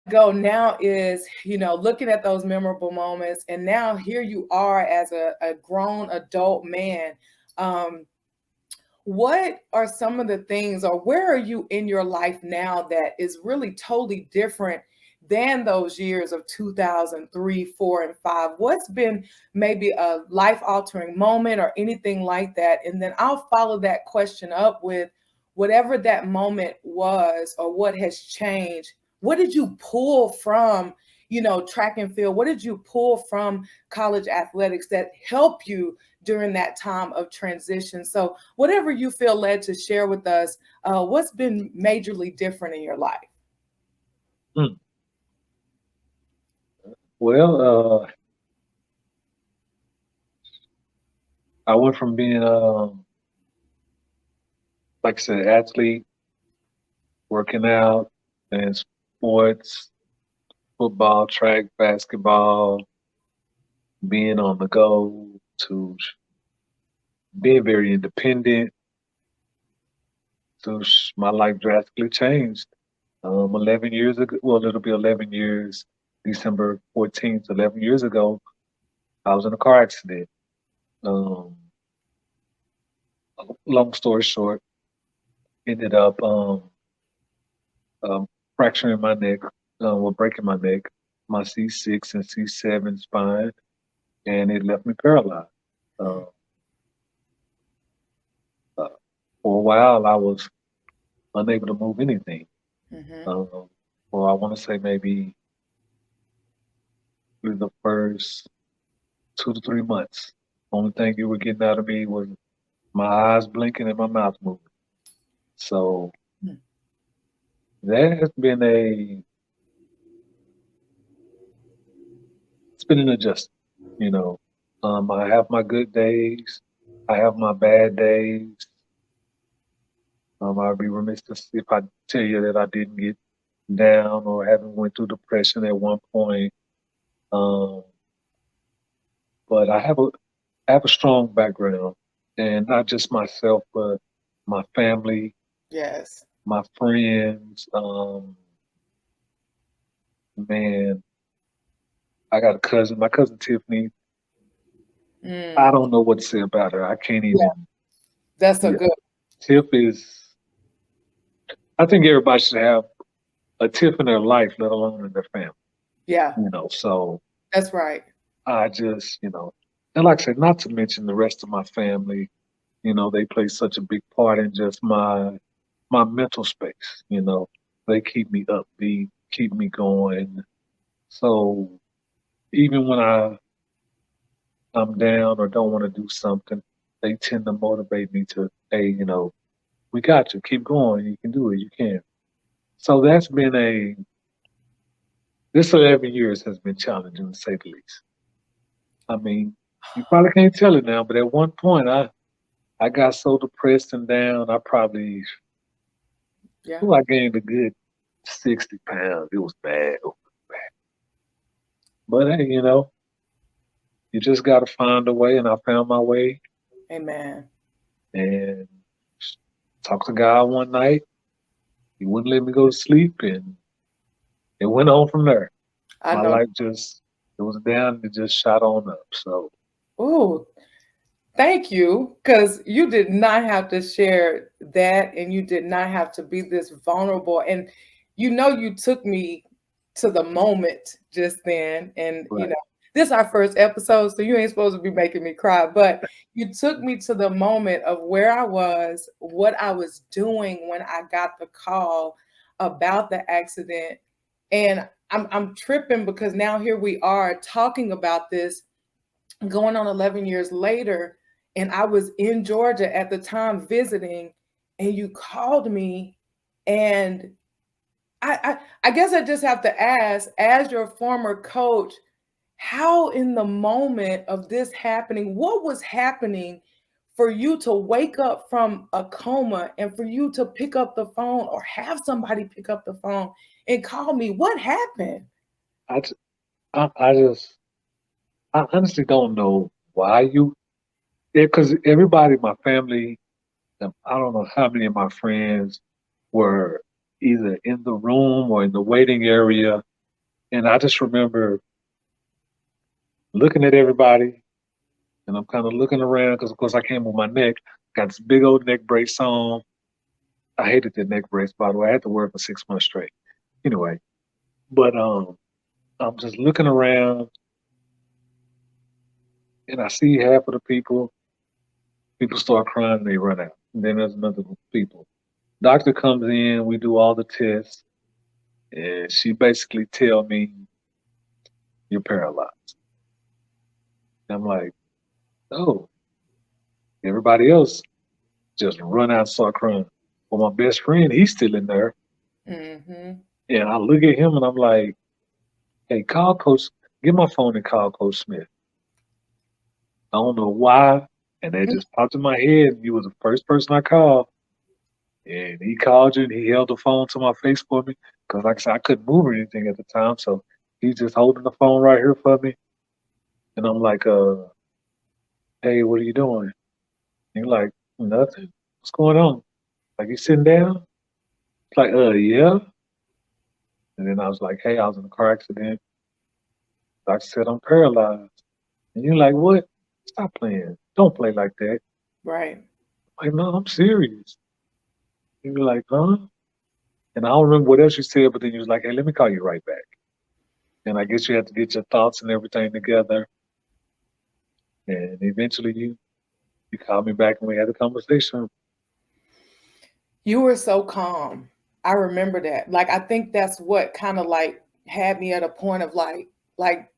go now is, looking at those memorable moments, and now here you are as a grown adult man. Um, what are some of the things, or where are you in your life now that is really totally different than those years of 2003, 4, and 5? What's been maybe a life altering moment or anything like that? And then I'll follow that question up with whatever that moment was or what has changed. What did you pull from, track and field? What did you pull from college athletics that help you during that time of transition? So whatever you feel led to share with us, what's been majorly different in your life? Hmm. Well, I went from being, like I said, athlete, working out, and sports, football, track, basketball, being on the go, to being very independent. So my life drastically changed. 11 years ago, well, it'll be 11 years, December 14th, 11 years ago, I was in a car accident. Um, Long story short, ended up um, fracturing my neck, well, breaking my neck, my C6 and C7 spine, and it left me paralyzed. Uh, uh, for a while, I was unable to move anything. Mm-hmm. Um, for I want to say maybe through the first 2 to 3 months. Only thing you were getting out of me was my eyes blinking and my mouth moving. So that has been it's been an adjustment, you know. I have my good days, I have my bad days. I'd be remiss if I tell you that I didn't get down or haven't went through depression at one point. Um, but I have a strong background, and not just myself, but my family, Yes. my friends. Man, I got a cousin, my cousin Tiffany. I Mm. don't know what to say about her. I can't Yeah, even. that's a Yeah, good. Tiff is. I think everybody should have a Tiff in their life, let alone in their family. Yeah, So that's right. I just, and like I said, not to mention the rest of my family. They play such a big part in just my mental space. They keep me upbeat, keep me going. So even when I'm down or don't want to do something, they tend to motivate me to, hey, we got you, keep going, you can do it, you can. So that's been this 11 years has been challenging to say the least. I mean, you probably can't tell it now, but at one point I got so depressed and down, Yeah. I gained a good 60 pounds. It was bad. It was bad. But hey, you just got to find a way. And I found my way Amen. and talked to God one night. He wouldn't let me go to sleep. And it went on from there. I My know. life it was down and it just shot on up. So, Oh, thank you, because you did not have to share that, and you did not have to be this vulnerable. And you took me to the moment just then. And right. this is our first episode, so you ain't supposed to be making me cry. But you took me to the moment of where I was, what I was doing when I got the call about the accident. And I'm tripping because now here we are talking about this going on 11 years later, and I was in Georgia at the time visiting, and you called me. And I guess I just have to ask, as your former coach, how in the moment of this happening, what was happening for you to wake up from a coma and for you to pick up the phone or have somebody pick up the phone and call me? What happened? I, j- I just, I honestly don't know why because everybody, my family, I don't know how many of my friends were either in the room or in the waiting area. And I just remember looking at everybody, and I'm kind of looking around because, of course, I came with my neck, got this big old neck brace on. I hated the neck brace, by the way. I had to wear it for 6 months straight. Anyway, but I'm just looking around, and I see half of the people. People start crying, and they run out. And then there's another group of people. Doctor comes in, we do all the tests, and she basically tell me you're paralyzed. And I'm like, oh, everybody else just run out and start crying. Well, my best friend, he's still in there. Mm-hmm. And I look at him and I'm like, hey, call Coach, get my phone and call Coach Smith. I don't know why. And that just popped in my head. He was the first person I called. And he called you and he held the phone to my face for me. Because, like I said, I couldn't move or anything at the time. So he's just holding the phone right here for me. And I'm like, hey, what are you doing? He's like, nothing. What's going on? Like, you sitting down? It's like, yeah. And then I was like, hey, I was in a car accident. Doctor said I'm paralyzed. And you're like, what? Stop playing. Don't play like that. Right. Like, no, I'm serious. And you're like, huh? And I don't remember what else you said, but then you was like, hey, let me call you right back. And I guess you had to get your thoughts and everything together. And eventually you called me back and we had a conversation. You were so calm. I remember that. Like, I think that's what kind of like had me at a point of like,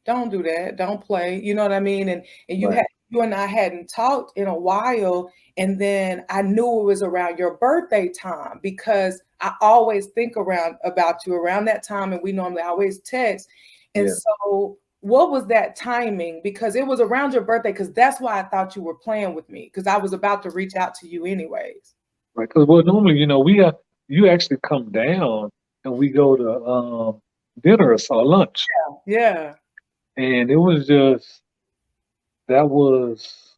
don't do that, don't play. You know what I mean? And Right. you and I hadn't talked in a while, and then I knew it was around your birthday time because I always think around about you around that time, and we normally always text. And Yeah. so, what was that timing? Because it was around your birthday, because that's why I thought you were playing with me, because I was about to reach out to you anyways. Right. Because well, normally, you actually come down and we go to dinner or so lunch. Yeah. And it was just that was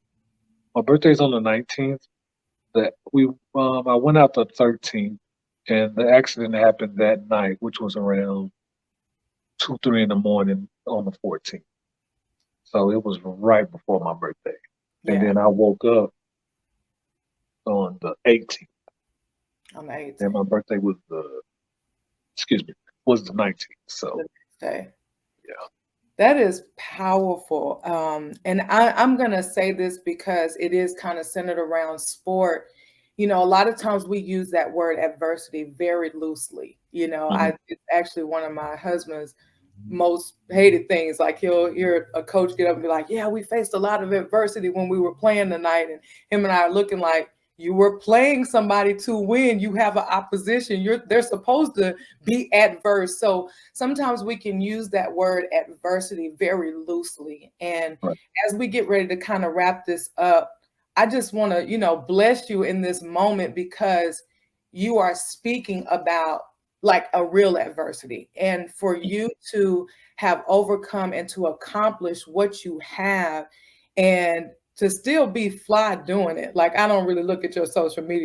my birthday's on the 19th. That we I went out the 13th, and the accident happened that night, which was around 2, 3 in the morning on the 14th. So it was right before my birthday, and Yeah, then I woke up on the 18th, on the and 18th, my birthday was the excuse me was the 19th. the So next day. yeah, That is powerful. And I'm going to say this because it is kind of centered around sport. You know, a lot of times we use that word adversity very loosely. You know, hmm it's actually one of my husband's most hated things. Like he'll hear a coach get up and be like, yeah, we faced a lot of adversity when we were playing tonight. And him and I are looking like, you were playing somebody to win. You have an opposition. They're supposed to be adverse. So sometimes we can use that word adversity very loosely. And right, as we get ready to kind of wrap this up, I just want to, bless you in this moment because you are speaking about like a real adversity. And for you to have overcome and to accomplish what you have and to still be fly doing it. Like, I don't really look at your social media